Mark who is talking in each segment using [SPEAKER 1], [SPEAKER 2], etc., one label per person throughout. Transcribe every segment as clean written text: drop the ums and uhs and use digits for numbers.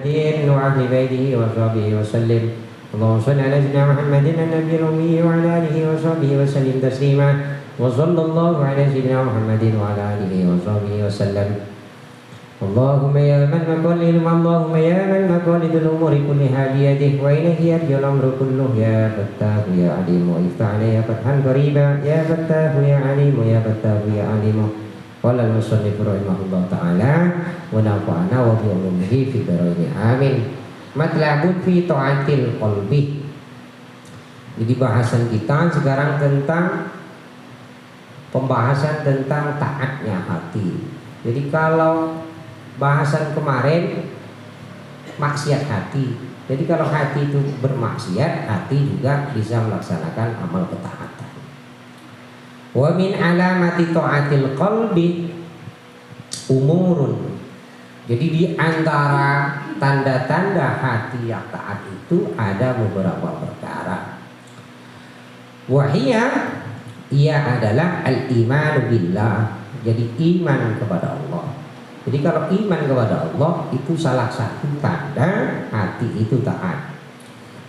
[SPEAKER 1] وعلى بيته وصحبه وسلم. اللهم صل على سيدنا محمد النبي الأمي وعلى آله وصحبه وسلم تسليما. وصلى الله على سيدنا محمد وعلى آله وصحبه وسلم. اللهم يا من مقلد اللهم يا من مقلد الأمور كلها بيده وإليه يرجع الأمر كله. يا فتاح يا عليم افتح علي فتحا قريبا. يا فتاح يا عليم يا فتاح يا عليم. قال المصنف رحمه الله تعالى ونفعنا وبعلومه في الدارين amin. Matlabun fi ta'atil qalbi. Jadi bahasan kita sekarang tentang pembahasan tentang taatnya hati. Jadi kalau bahasan kemarin maksiat hati. Jadi kalau hati itu bermaksiat, hati juga bisa melaksanakan amal ketaatan. Wa min alamati ta'atil qalbi umurun. Jadi di antara tanda-tanda hati yang taat itu ada beberapa perkara. Wahia, ia adalah al-iman billah. Jadi iman kepada Allah. Jadi kalau iman kepada Allah itu salah satu tanda hati itu taat.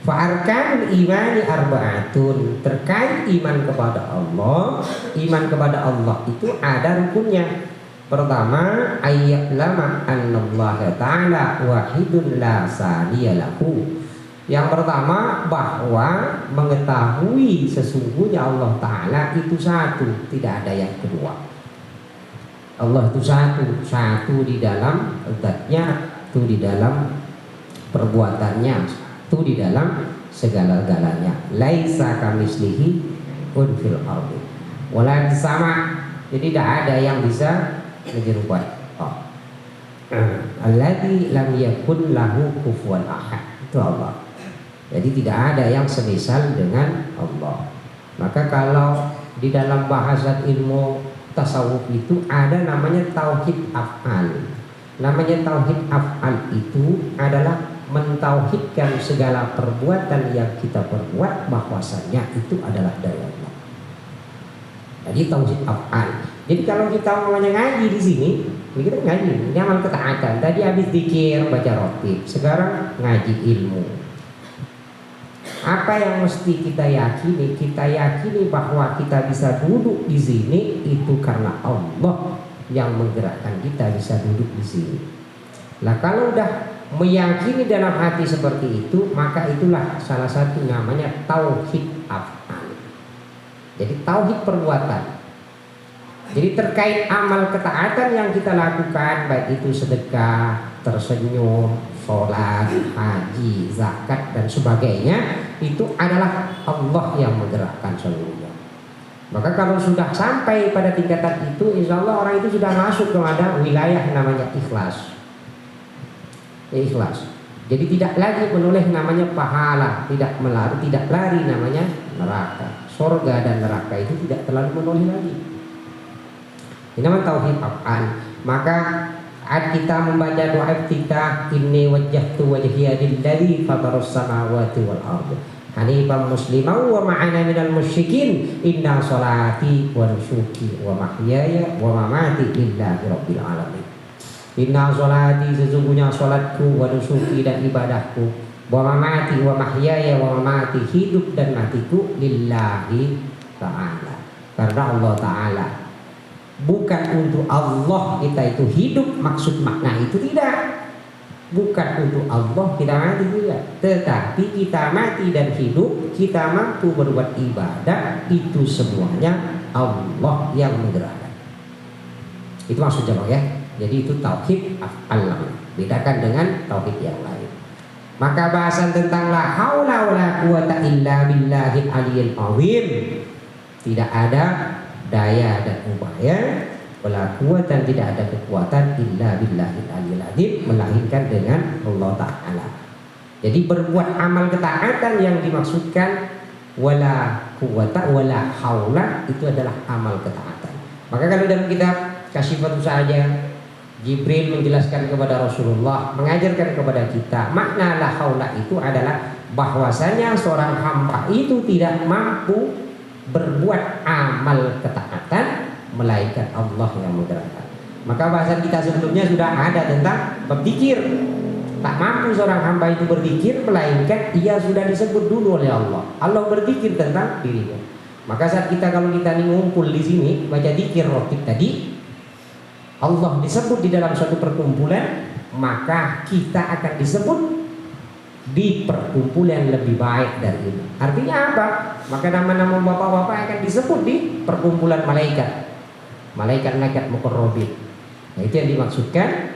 [SPEAKER 1] Fa'arkanul imani arba'atun. Terkait iman kepada Allah, iman kepada Allah itu ada rukunnya. Pertama, ayya'lama annallaha ta'ala wahidun la saniyalahu. Yang pertama bahwa mengetahui sesungguhnya Allah Ta'ala itu satu, tidak ada yang kedua. Allah itu satu di dalam zatnya, satu di dalam perbuatannya, satu di dalam segala-galanya. Laisa kamislihi unfil ardi wala sama. Jadi tidak ada yang bisa menyerupai Allah. Alladzi lam yakun lahu kufuwan ahad. Itu Allah. Jadi tidak ada yang semisal dengan Allah. Maka kalau di dalam bahasa ilmu tasawuf itu ada namanya tauhid af'al. Namanya tauhid af'al itu adalah mentauhidkan segala perbuatan yang kita perbuat bahwasanya itu adalah dari Allah. Jadi tauhid af'al. Jadi kalau kita namanya ngaji di sini, kita ngaji, ini amal ketaatan. Tadi habis zikir, baca rotib, sekarang ngaji ilmu. Apa yang mesti kita yakini? Kita yakini bahwa kita bisa duduk di sini itu karena Allah yang menggerakkan kita bisa duduk di sini. Nah kalau udah meyakini dalam hati seperti itu, maka itulah salah satu namanya tauhid af'al. Jadi tauhid perbuatan. Jadi terkait amal ketaatan yang kita lakukan, baik itu sedekah, tersenyum, sholat, haji, zakat dan sebagainya, itu adalah Allah yang menggerakkan seluruhnya. Maka kalau sudah sampai pada tingkatan itu, insya Allah orang itu sudah masuk kepada wilayah namanya ikhlas. Ikhlas. Jadi tidak lagi menoleh namanya pahala, tidak lari namanya neraka. Surga dan neraka itu tidak terlalu menoleh lagi. Ini namanya tauhid af'al. Maka saat kita membaca doa iftitah, inni wajjahtu wajhiya lilladzi fataras samawati wal ardi hanifan musliman wa ma'ana minal musyrikin inna sholati wa nusuki wa mahyaya wa mamati lillahi rabbil alamin. Inna sholati, sesungguhnya sholatku, wa nusuki dan ibadahku, wa mamati wa mahyaya wa mamati, hidup dan matiku lillahi ta'ala, karena Allah Ta'ala. Bukan untuk Allah kita itu hidup, maksud makna itu tidak. Bukan untuk Allah kita mati tidak. Tetapi kita mati dan hidup, kita mampu berbuat ibadah, itu semuanya Allah yang menggerakkan. Itu maksudnya Bang ya. Jadi itu tauhid af'al. Bedakan dengan tauhid yang lain. Maka bahasan tentang la haula wala quwata illa billahil aliyyil azim. Tidak ada daya dan upaya, wala quwatan, tidak ada kekuatan illa billahil aliyyil azim, melainkan dengan Allah Ta'ala. Jadi berbuat amal ketaatan yang dimaksudkan wala quwata wala haula itu adalah amal ketaatan. Maka kalau dalam kitab Kasyifatus saja Jibril menjelaskan kepada Rasulullah, mengajarkan kepada kita makna la haula itu adalah bahwasanya seorang hamba itu tidak mampu berbuat amal ketaatan melainkan Allah yang menggerakkan. Maka bahasan kita sebelumnya sudah ada tentang bab zikir. tak mampu seorang hamba itu berzikir melainkan ia sudah disebut dulu oleh Allah. Allah berzikir tentang dirinya. Maka saat kalau kita ngumpul di sini baca zikir rotib tadi, Allah disebut di dalam suatu perkumpulan, maka kita akan disebut di perkumpulan lebih baik dari ini. Artinya apa? Maka nama-nama bapak-bapak akan disebut di perkumpulan malaikat. Malaikat-malaikat muqarrabin. Nah, itu yang dimaksudkan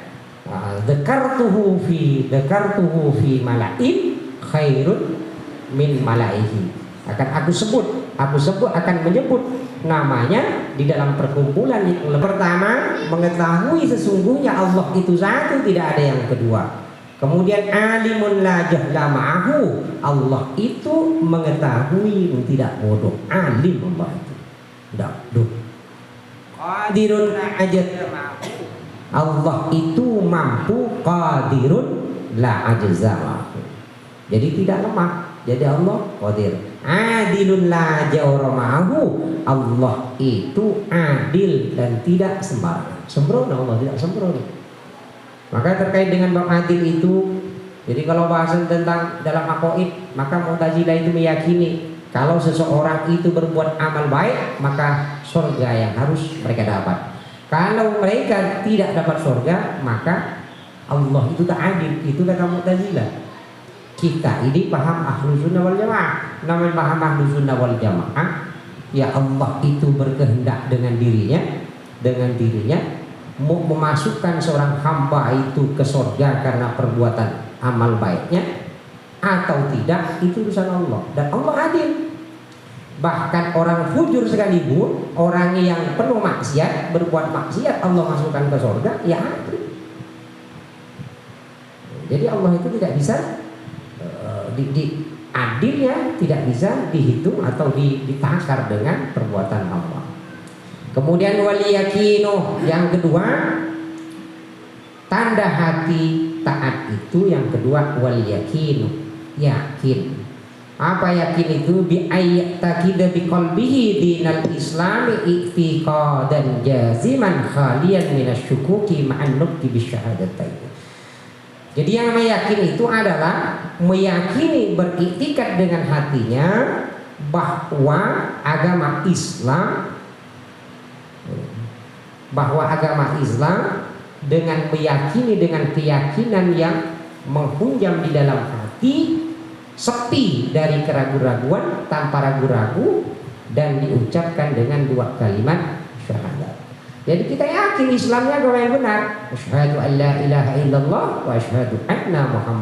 [SPEAKER 1] dzakartuhu fi mala'in khairun min mala'ihi. Aku sebut akan menyebut namanya di dalam perkumpulan yang pertama, mengetahui sesungguhnya Allah itu satu, tidak ada yang kedua. Kemudian alimun la jahla ma'ahu, Allah itu mengetahui, tidak bodoh. Alim Allah itu tidak bodoh. Qadirun la ajza ma'ahu, Allah itu mampu. Qadirun la ajza ma'ahu, jadi tidak lemah. Jadi Allah qadir. Adilun la jawra ma'ahu, Allah itu adil dan tidak sembarangan. Sembrono, Allah tidak sembrono. Maka terkait dengan bab adil itu, jadi kalau bahasan tentang dalam aqaid, maka Mu'tazilah itu meyakini kalau seseorang itu berbuat amal baik, maka surga yang harus mereka dapat. Kalau mereka tidak dapat surga, maka Allah itu tak adil. Itu kata Mu'tazilah. Kita ini paham Ahlus Sunnah wal Jamaah. Namanya paham Ahlus Sunnah wal Jamaah, ya Allah itu berkehendak dengan dirinya mau memasukkan seorang hamba itu ke surga karena perbuatan amal baiknya atau tidak, itu urusan Allah. Dan Allah adil. Bahkan orang fujur sekalipun, orang yang penuh maksiat, berbuat maksiat, Allah masukkan ke surga, ya adil. Jadi Allah itu tidak bisa adilnya tidak bisa dihitung atau ditakar dengan perbuatan Allah. Kemudian wal yakinu, yang kedua, tanda hati taat itu yang kedua wal yakinu, yakin. Apa yakin itu? Bi ayyataqida bi qalbihi dinal islami i'tiqadan jaziman khaliyan minasyukuki ma'an nutqi bisyahadatain. Jadi yang meyakin itu adalah meyakini, beriktikad dengan hatinya bahwa agama Islam dengan meyakini dengan keyakinan yang menghunjam di dalam hati, sepi dari keraguan-raguan, tanpa ragu-ragu, dan diucapkan dengan dua kalimat syahadat. Jadi kita yakin Islamnya agama yang benar. Asyhadu an la ilaha illallah wa asyhadu anna Muhammad